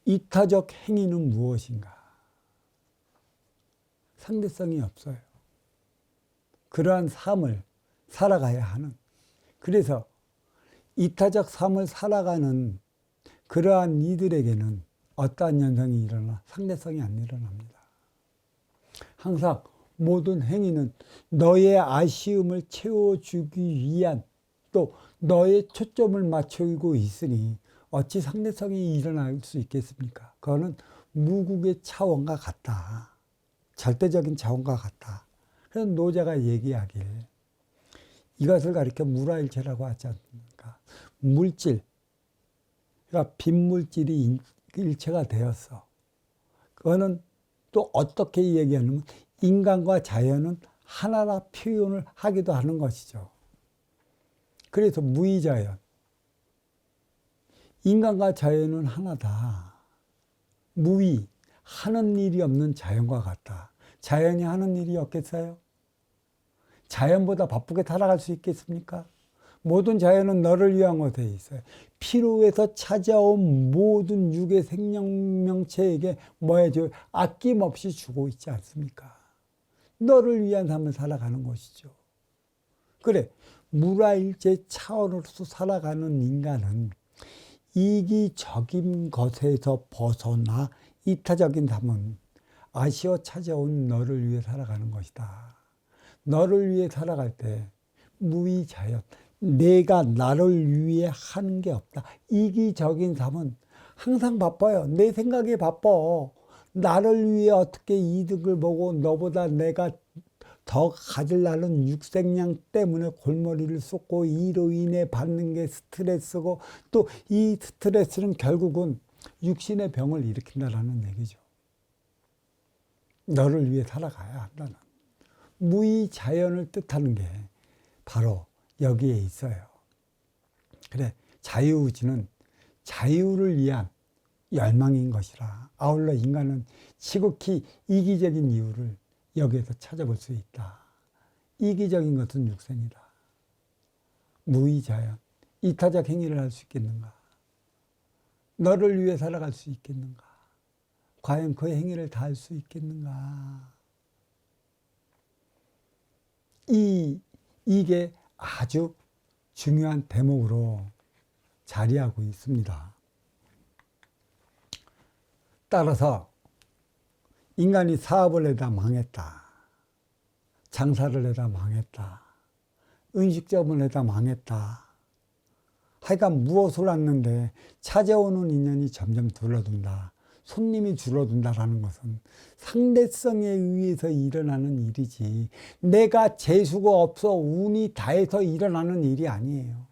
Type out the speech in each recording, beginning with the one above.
이타적 행위는 무엇인가? 상대성이 없어요. 그러한 삶을 살아가야 하는. 그래서 이타적 삶을 살아가는 그러한 이들에게는 어떠한 현상이 일어나? 상대성이 안 일어납니다. 항상 모든 행위는 너의 아쉬움을 채워주기 위한, 또 너의 초점을 맞추고 있으니 어찌 상대성이 일어날 수 있겠습니까? 그거는 무국의 차원과 같다. 절대적인 차원과 같다. 그래서 노자가 얘기하길 이것을 가리켜 물화일체라고 하지 않습니까? 물질, 그러니까 빈물질이 일체가 되었어. 그거는 또 어떻게 얘기하냐면 인간과 자연은 하나라 표현을 하기도 하는 것이죠. 그래서 무의자연. 인간과 자연은 하나다. 무의, 하는 일이 없는 자연과 같다. 자연이 하는 일이 없겠어요? 자연보다 바쁘게 살아갈 수 있겠습니까? 모든 자연은 너를 위한 것에 있어요. 피로에서 찾아온 모든 육의 생명체에게 뭐 해줘요? 아낌없이 주고 있지 않습니까? 너를 위한 삶을 살아가는 것이죠. 그래, 물화일체 차원으로서 살아가는 인간은 이기적인 것에서 벗어나 이타적인 삶은 아쉬워 찾아온 너를 위해 살아가는 것이다. 너를 위해 살아갈 때 무의자연, 내가 나를 위해 하는 게 없다. 이기적인 삶은 항상 바빠요. 내 생각에 바빠. 나를 위해 어떻게 이득을 보고 너보다 내가 더 가질라는 육생량 때문에 골머리를 쏟고 이로 인해 받는 게 스트레스고 또 이 스트레스는 결국은 육신의 병을 일으킨다는 얘기죠. 너를 위해 살아가야 한다는. 무의자연을 뜻하는 게 바로 여기에 있어요. 그래, 자유의지는 자유를 위한 열망인 것이라. 아울러 인간은 지극히 이기적인 이유를 여기에서 찾아볼 수 있다. 이기적인 것은 육생이다. 무의자연, 이타적 행위를 할 수 있겠는가? 너를 위해 살아갈 수 있겠는가? 과연 그 행위를 다 할 수 있겠는가? 이게 아주 중요한 대목으로 자리하고 있습니다. 따라서 인간이 사업을 해다 망했다. 장사를 해다 망했다. 음식점을 해다 망했다. 하여간 무엇을 했는데 찾아오는 인연이 점점 줄어든다. 손님이 줄어든다라는 것은 상대성에 의해서 일어나는 일이지 내가 재수가 없어 운이 다해서 일어나는 일이 아니에요.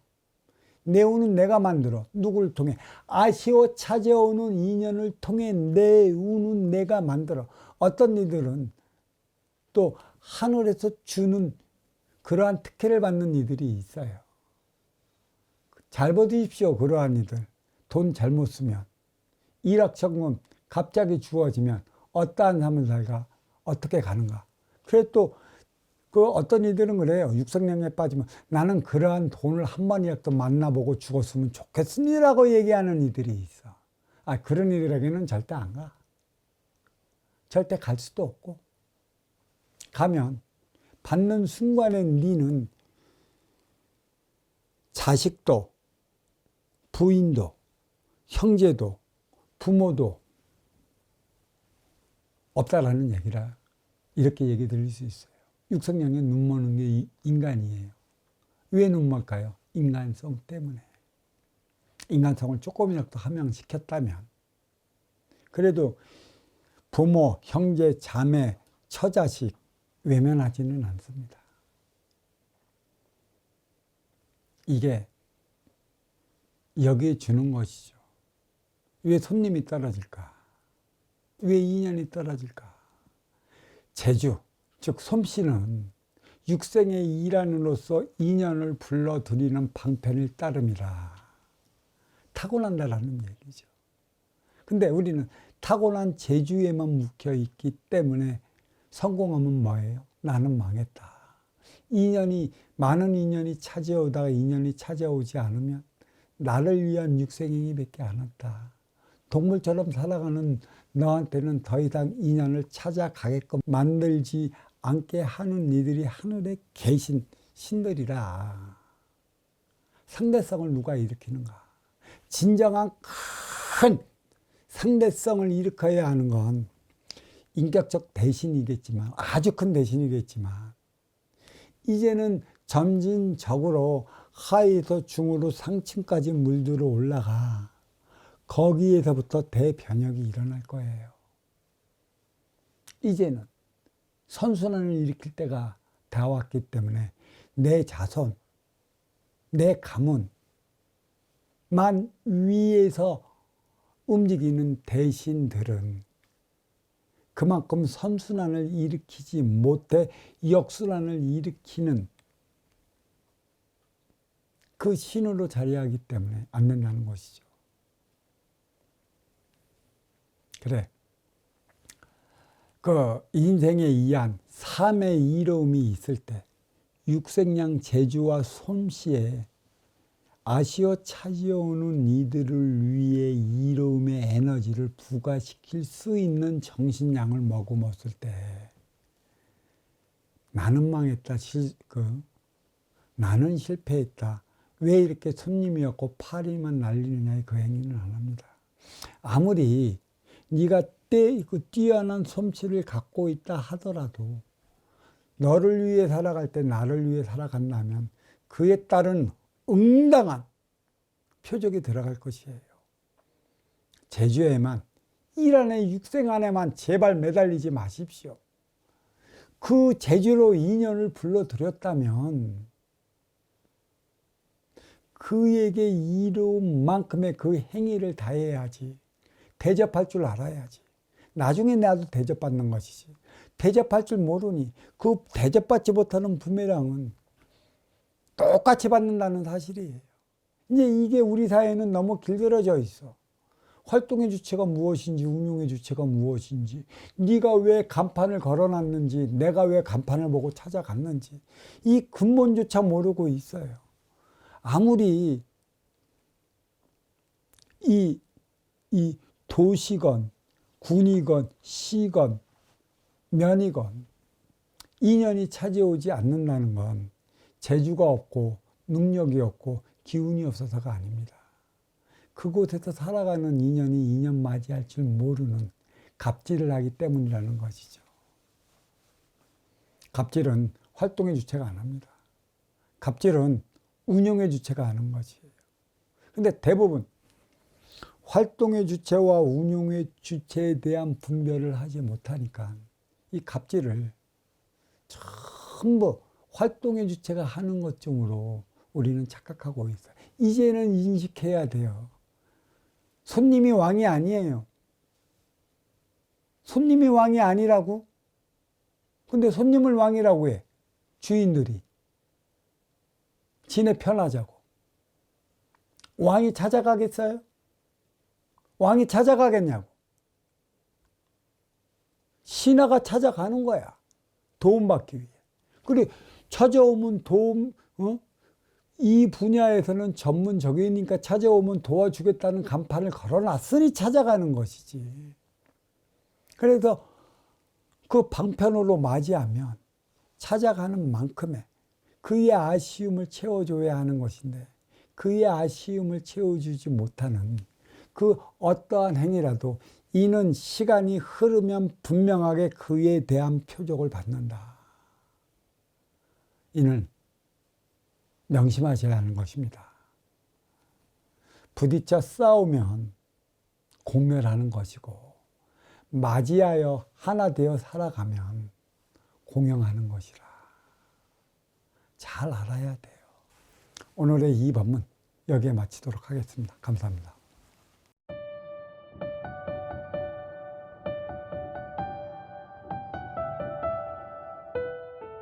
내 운은 내가 만들어. 누구를 통해? 아쉬워 찾아오는 인연을 통해 내 운은 내가 만들어. 어떤 이들은 또 하늘에서 주는 그러한 특혜를 받는 이들이 있어요. 잘 버티십시오. 그러한 이들. 돈 잘못 쓰면. 일확천금 갑자기 주어지면 어떠한 삶을 살까? 어떻게 가는가? 그래 또 그 어떤 이들은 그래요. 육성량에 빠지면 나는 그러한 돈을 한 번이라도 만나보고 죽었으면 좋겠습니다라고 얘기하는 이들이 있어. 그런 이들에게는 절대 안 가. 절대 갈 수도 없고. 가면 받는 순간에 니는 자식도 부인도 형제도 부모도 없다라는 얘기라 이렇게 얘기 드릴 수 있어요. 육성량에 눈머는 게 인간이에요. 왜 눈멀까요? 인간성 때문에. 인간성을 조금이라도 함양시켰다면 그래도 부모, 형제, 자매, 처자식 외면하지는 않습니다. 이게 여기에 주는 것이죠. 왜 손님이 떨어질까? 왜 인연이 떨어질까? 재주, 즉 솜씨는 육생의 일환으로서 인연을 불러들이는 방편일 따름이라 타고난다라는 얘기죠. 근데 우리는 타고난 재주에만 묵혀있기 때문에 성공하면 뭐예요? 나는 망했다. 많은 인연이 찾아오다가 인연이 찾아오지 않으면 나를 위한 육생행위 밖에 안 왔다. 동물처럼 살아가는 너한테는 더 이상 인연을 찾아가게끔 만들지 않게 하는 이들이 하늘에 계신 신들이라. 상대성을 누가 일으키는가? 진정한 큰 상대성을 일으켜야 하는 건 인격적 대신이겠지만, 아주 큰 대신이겠지만, 이제는 점진적으로 하에서 중으로 상층까지 물들어 올라가 거기에서부터 대변혁이 일어날 거예요. 이제는 선순환을 일으킬 때가 다 왔기 때문에 내 자손, 내 가문만 위에서 움직이는 대신들은 그만큼 선순환을 일으키지 못해 역순환을 일으키는 그 신으로 자리하기 때문에 안 된다는 것이죠. 그래. 그 인생의 이한, 삶의 이로움이 있을 때 육생양 재주와 솜씨에 아쉬워 찾아오는 이들을 위해 이로움의 에너지를 부과시킬 수 있는 정신량을 머금었을 때 나는 망했다, 나는 실패했다, 왜 이렇게 손님이 없고 파리만 날리느냐의 그 행위는 안 합니다. 아무리 네가 뛰어난 솜씨를 갖고 있다 하더라도 너를 위해 살아갈 때 나를 위해 살아간다면 그에 따른 응당한 표적이 들어갈 것이에요. 재주에만, 일 안에, 육생 안에만 제발 매달리지 마십시오. 그 재주로 인연을 불러들였다면 그에게 이로운 만큼의 그 행위를 다해야지. 대접할 줄 알아야지. 나중에 나도 대접받는 것이지. 대접할 줄 모르니 그 대접받지 못하는 부메랑은 똑같이 받는다는 사실이에요. 이제 이게 우리 사회는 너무 길들여져 있어. 활동의 주체가 무엇인지, 운용의 주체가 무엇인지, 네가 왜 간판을 걸어놨는지, 내가 왜 간판을 보고 찾아갔는지 이 근본조차 모르고 있어요. 아무리 이 도시건 군이건 시건 면이건 인연이 찾아오지 않는다는 건 재주가 없고 능력이 없고 기운이 없어서가 아닙니다. 그곳에서 살아가는 인연이 인연 맞이할 줄 모르는 갑질을 하기 때문이라는 것이죠. 갑질은 활동의 주체가 안 합니다. 갑질은 운영의 주체가 하는 것이에요. 근데 대부분 활동의 주체와 운용의 주체에 대한 분별을 하지 못하니까 이 갑질을 전부 활동의 주체가 하는 것쯤으로 우리는 착각하고 있어요. 이제는 인식해야 돼요. 손님이 왕이 아니에요. 손님이 왕이 아니라고? 근데 손님을 왕이라고 해. 주인들이. 지네 편하자고. 왕이 찾아가겠어요? 왕이 찾아가겠냐고. 신하가 찾아가는 거야. 도움받기 위해. 그래, 찾아오면 도움, 이 분야에서는 전문적이니까 찾아오면 도와주겠다는 간판을 걸어놨으니 찾아가는 것이지. 그래서 그 방편으로 맞이하면 찾아가는 만큼의 그의 아쉬움을 채워줘야 하는 것인데 그의 아쉬움을 채워주지 못하는 그 어떠한 행위라도 이는 시간이 흐르면 분명하게 그에 대한 표적을 받는다. 이는 명심하셔야 하는 것입니다. 부딪혀 싸우면 공멸하는 것이고 맞이하여 하나 되어 살아가면 공영하는 것이라. 잘 알아야 돼요. 오늘의 이 법문 여기에 마치도록 하겠습니다. 감사합니다.